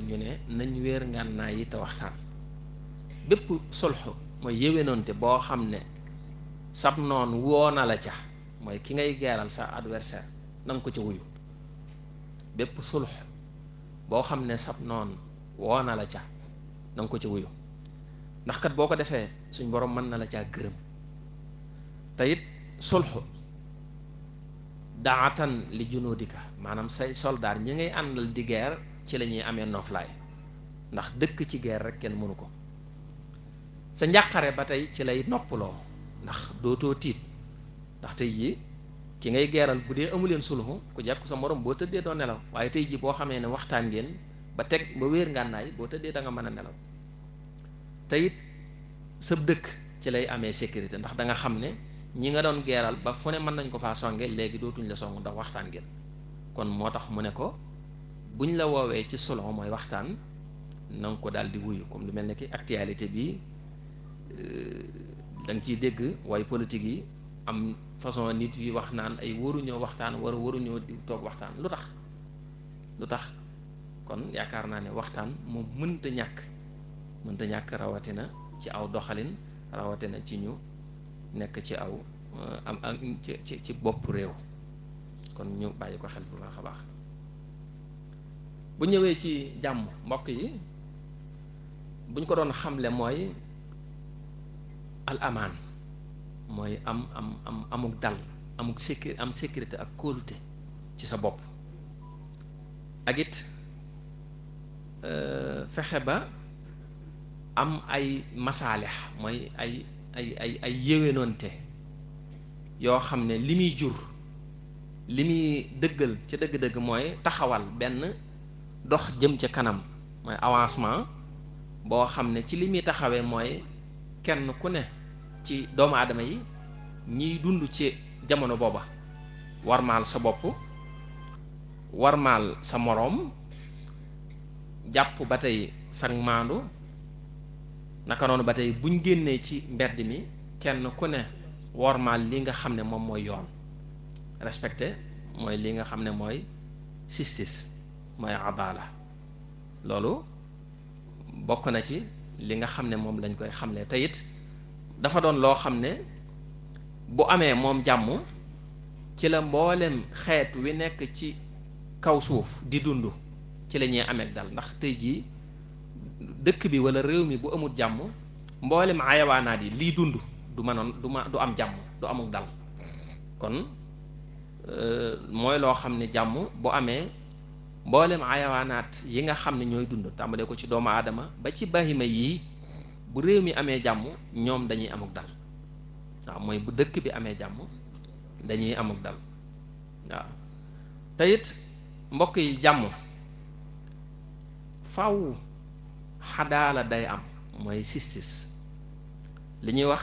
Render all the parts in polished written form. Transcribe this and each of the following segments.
ñu ne nañ wéer ngànnaay yi te waxtaan. bépp sulxu mooy yéwénoonte boo xam ne sab noon woo na la ca, mooy ki ngay geeral sa adversaire na nga ko ca wuyu. bépp sulx boo xam ne sab noon woo na la ca na nga ko ca wuyu, ndax kat boo ko defee suñ borom mën na la caa gërëm. te it sulxu daatan li junuudika, maanaam say soldaar ñi ngay àndal di guerre ci la ñuy amee noflaay, ndax dëkk ci guerre rek kenn mënu ko. sa njàqare ba tey ci lay noppaloo, ndax dootoo tiit, ndax tey jii ki ngay geeral bu dee amu leen sulxu ku jekku sa morom boo tëddee doo nelaw, waaye tey jii boo xamee ne waxtaan ngeen ba teg ba wéer ngànnaay boo tëddee da nga mën a nelaw. te it sa dëkk ci lay amee sécurité, ndax da nga xam ne ñi nga doon geeral ba fu ne mën nañ ko faa songe, léegi dootuñ la song ndax waxtaan ngeen. kon moo tax mu ne ko buñ la woowee ci sulxu mooy waxtaan na nga ko daal di wuyu. comme lu mel ne ki actualité bi da nga ciy dégg waaye politique yi am façon nit yi wax naan ay waruñoo waxtaan waruñoo di toog waxtaan. lu tax kon yaakaar naa ne waxtaan moom mënta ñàkk rawatina ci aw doxalin, rawatina ci ñu nekk ci aw ci bopp réew. kon ñu bàyyi ko xel bu baax a baax. bu ñëwee ci jàmm mbokk yi buñ ko doon xamle mooy al amaan, mooy amuk dal, am sécurité ak kóolute ci sa bopp. ak it fexe ba am ay masaalix, mooy ay yéwénoonte yoo xam ne li muy jur, li muy dëggal ci dëgg-dëgg mooy taxawal benn dox jëm ca kanam, mooy avancement boo xam ne ci li muy taxawee mooy kenn ku ne ci doomu aadama yi ñiy dund ci jamono booba warmaal sa bopp, warmaal sa moroom, jàpp ba tey sag maandu. naka noonu ba tey buñ génnee ci mbedd mi kenn ku ne wormaal li nga xam ne moom mooy yoon, respecté mooy li nga xam ne mooy justice, mooy adala. loolu bokk na ci li nga xam ne moom lañ koy xamle. te it dafa doon loo xam ne bu amee moom jàmm ci la mboolem xeet wi nekk ci kaw suuf di dund ci la ñuy amee dal. ndax tey jii dëkk bi wala réew mi bu amul jàmm mboolem ayawaanaat yi liy dund du am jàmm, du amul dal. kon mooy loo xam ne jàmm bu amee mboolem ayawaanaat yi nga xam ne ñooy dund tàmbalee ko ci doomu aadama ba ci bahima yii, bu réew mi amee jàmm ñoom dañuy amuk dal. waaw mooy bu dëkk bi amee jàmm dañuy amuk dal. waaw te it mbokk yi jàmm faw xadaala day am, mooy justice. li ñuy wax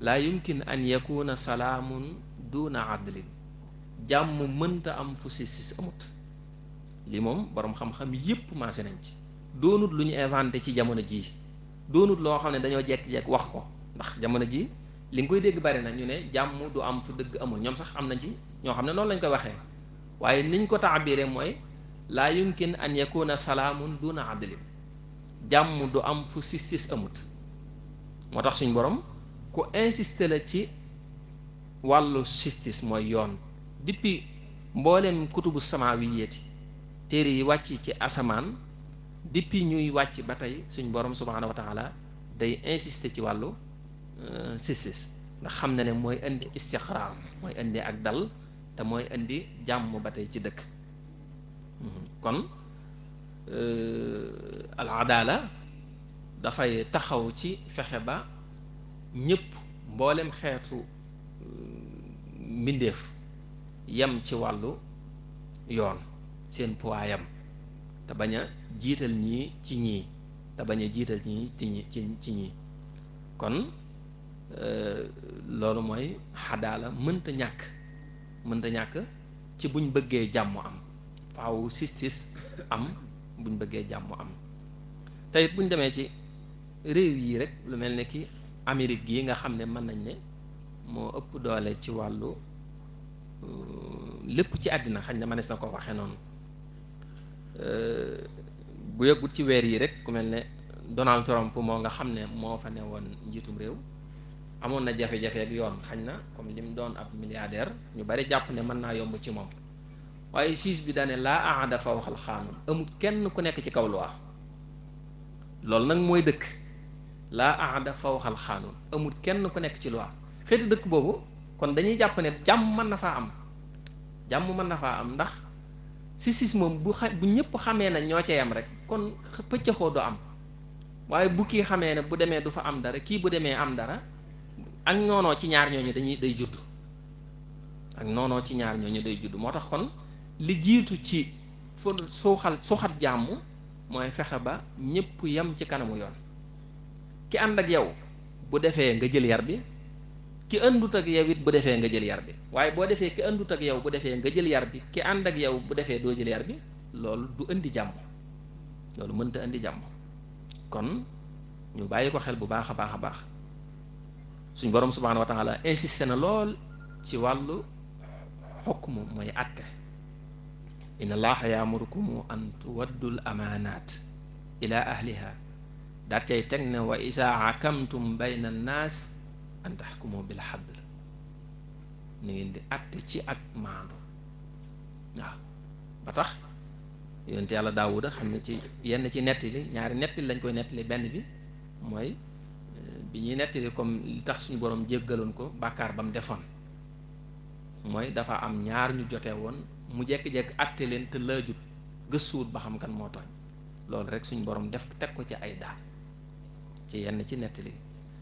laa yumkin an yakuna salaamun duna adlin, jàmm mënta am fu justice amut. li moom boroom xam-xam yépp maase nañ ci. doonut lu ñu inventé ci jamono jii, doonut loo xam ne dañoo jekk-jekk wax ko, ndax jamono ji li nga koy dégg bari na ñu ne jàmm du am fu dëgg amul. ñoom sax am nañ ci ñoo xam ne noonu lañ koy waxee, waaye niñ ko taabiree mooy laa yumkin an yakuna salaamun duna adlin, jàmm du am fu justice amut. moo tax suñ borom ku insisté la ci wàllu justice mooy yoon. depuis mboolem kutubu samaawiyeeti, téere yi wàcc ci asamaan, depuis ñuy wàcc ba tey suñ borom subhaanahu wa taala day insisté ci wàllu justice, ndax xam na ne mooy indi istiqraar, mooy indi ak dal, te mooy indi jàmm ba tey ci dëkk. kon al adala dafay taxaw ci fexe ba ñépp mboolem xeetu mbindeef yem ci wàllu yoon, seen poids te bañ a jiital ñii ci ñii, te bañ a jiital ñii ci ñii. kon loolu mooy xadaala mënta ñàkk ci buñ bëggee jàmm am. faaw justice am buñ bëggee jàmm am. tey buñ demee ci réew yi rek lu mel ne ki Amérique gii nga xam ne mën nañ ne moo ëpp doole ci wàllu lépp ci àddina, xañ na mënees na ko waxee noonu. bu yëggut ci weer yi rek ku mel ne Donald Trump moo nga xam ne moo fa ne woon njiitum réew amoon na jafe-jafe ak yoon xañ na comme li mu doon ab milliardaire ñu bari jàpp ne mën naa yomb ci moom waaye siis bi daane laa aada fawqal xaanun amul kenn ku nekk ci kaw loi loolu nag mooy dëkk laa aada fawqal xaanun amul kenn ku nekk ci loi xeeti dëkk boobu kon dañuy jàpp ne jàmm mën na faa am jàmm mën na faa am ndax siis moom bu ñëpp xamee na ñoo ca yam rek kon pëccëxoo du am waaye bu kii xamee ne bu demee du fa am dara kii bu demee am dara ak noonoo ci ñaar ñooñu day judd ak noonoo ci ñaar ñooñu day judd moo tax kon li jiitu ci suuxat jàmm mooy fexe ba ñëpp yam ci kanamu yoon ki ànd ak yow bu defee nga jël yar bi ki àndut ak yow it bu defee nga jël yar bi waaye boo defee ki àndut ak yow bu defee nga jël yar bi ki ànd ak yow bu defee doo jël yar bi loolu du indi jàmm loolu mënta indi jàmm kon ñu bàyyi ko xel bu baax a baax a baax suñ borom subhaanahu wa taala insisté na lool ci wàllu xukmu mooy atte inna allaha yaamurukum an tuwaddul amaanaat ila ahliha daat cay teg ne wa isaa akamtum bayna annaas an taxkumu bil xadl ni ngeen di atte ci ak maandu waaw ba tax yonent yàlla daawuda xam ne ci yenn ci nettali ñaari nettali lañ koy nettali benn bi mooy bi ñuy nettali comme li tax suñu borom jéggaloon ko bàkkaar ba mu defoon mooy dafa am ñaar ñu jote woon mu jekki-jekki atte leen te laajut gëstuwut ba xam kan moo tooñ loolu rek suñu borom def teg ko ci ay daan ci yenn ci nettali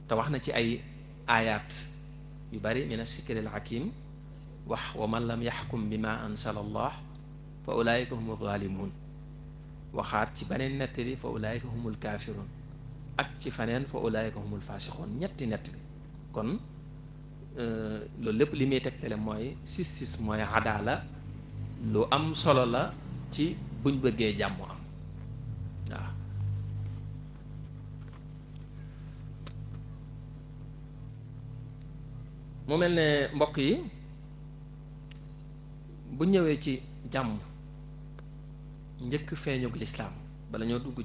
te wax na ci ay aayaat yu bari min as-sikril hakim wax wa man lam yaxkum bima ansala allah fa ulaayika humu zaalimuun waxaat ci beneen nettali fa ulaayika humul kaafiruun ak ci faneen fa ulaayika humul faasixoon ñetti nettali kon loolu lépp li muy tegtale mooy justice mooy adaala lu am solo la ci buñ bëggee jàmm am waaw mu mel ne mbokk yi bu ñëwee ci jàmm njëkk feeñug lislaam bala ñoo dugg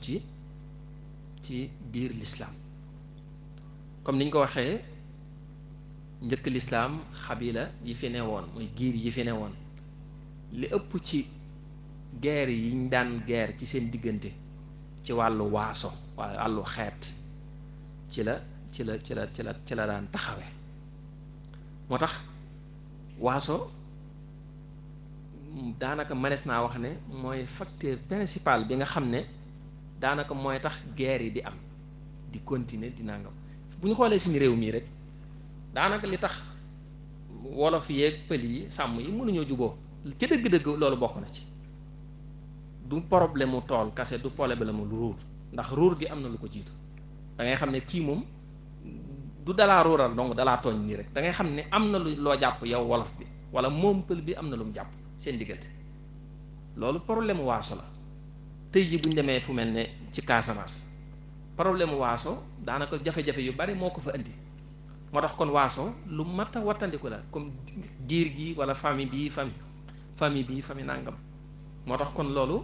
ci biir lislaam comme niñ ko waxee njëkk lislaam xabila yi fi ne woon muy giir yi fi ne woon li ëpp ci guerre yiñ daan guerre ci seen diggante ci wàllu waaso wàllu xeet ci la daan taxawe moo tax waaso daanaka mënees naa wax ne mooy facteur principal bi nga xam ne daanaka mooy tax guerre yi di am di continuer di nangam bu ñu xoolee suñu réew mii rek daanaka li tax wolof yeeg pël yi sàmm yi mënuñoo juboo ci dëgg-dëgg loolu bokk na ci du problème mu tool kase du problème mu ruur ndax ruur gi am na lu ko jiitu da ngay xam ne kii moom du dalaa ruural donc dalaa tooñ nii rek da ngay xam ne am na lu loo jàpp yow wolof bi wala moom pël bi am na lu mu jàpp seen diggante loolu problème waaso la tey ji bu ñu demee fu mel ne ci Casamance problème waaso daanaka jafe-jafe yu bari moo ko fa indi moo tax kon waaso lu mat a wattandiku la comme giir gi wala famille bii famille nangam moo tax kon loolu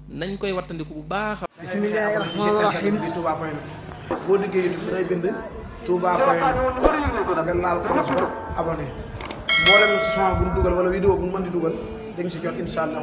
nañ koy wattandiku bu baax. bismillaahi rahmaani rahiim Touba point net boo liggéey YouTube dangay bind Touba point net nga laal kolos ba abonné mboolem si son bu ñu dugal wala vidéo bu ñu mën di dugal da nga si jot incha allah.